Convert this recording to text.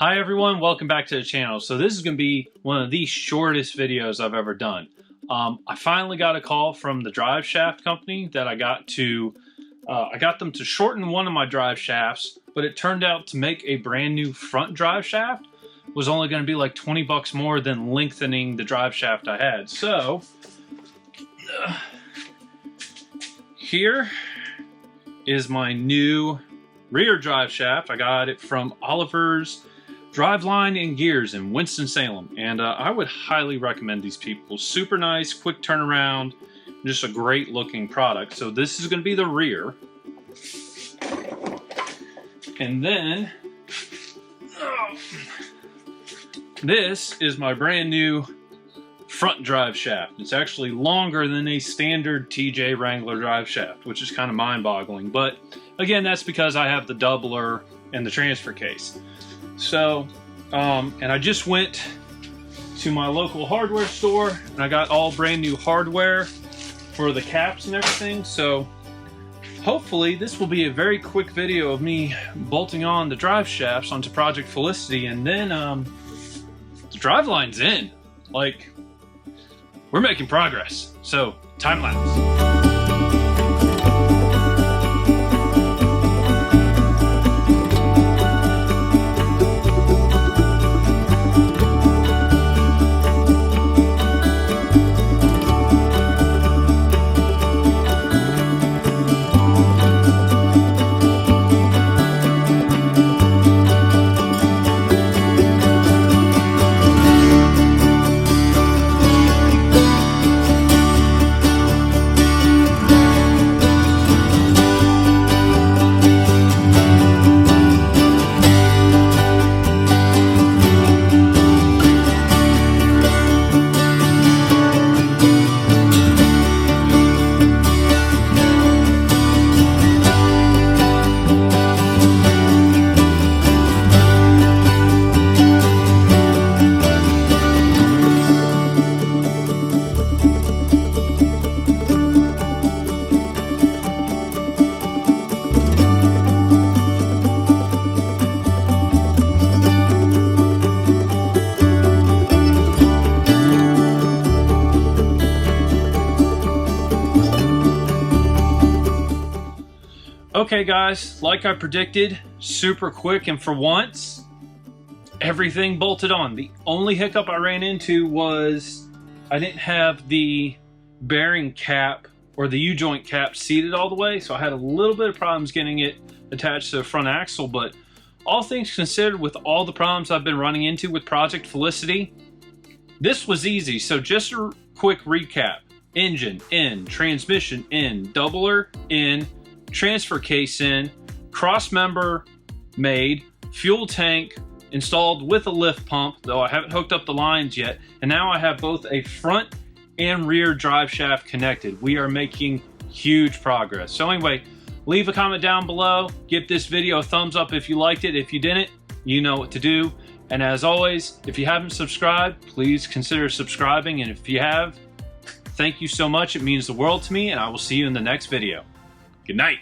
Hi everyone, welcome back to the channel. So this is going to be one of the shortest videos I've ever done. I finally got a call from the drive shaft company that I got them to shorten one of my drive shafts, but it turned out to make a brand new front drive shaft was only going to be like 20 bucks more than lengthening the drive shaft I had. So here is my new rear drive shaft. I got it from Oliver's Driveline and Gears in Winston-Salem, and I would highly recommend these people. Super nice, quick turnaround, just a great looking product. So this is going to be the rear, and then this is my brand new front drive shaft. It's actually longer than a standard TJ Wrangler drive shaft, which is kind of mind-boggling, but again, that's because I have the doubler and the transfer case. So, and I just went to my local hardware store and I got all brand new hardware for the caps and everything. So hopefully this will be a very quick video of me bolting on the drive shafts onto Project Felicity, and then the drive line's in. Like, we're making progress. So, time lapse. Okay guys, like I predicted, super quick, and for once, everything bolted on. The only hiccup I ran into was I didn't have the bearing cap or the U-joint cap seated all the way, so I had a little bit of problems getting it attached to the front axle, but all things considered, with all the problems I've been running into with Project Felicity, this was easy. So just a quick recap: engine in, transmission in, doubler in, transfer case in, cross member made, fuel tank installed with a lift pump, though I haven't hooked up the lines yet, and now I have both a front and rear drive shaft connected. We are making huge progress. So anyway, leave a comment down below, give this video a thumbs up if you liked it. If you didn't, you know what to do. And as always, if you haven't subscribed, please consider subscribing, and if you have, thank you so much. It means the world to me, and I will see you in the next video. Good night.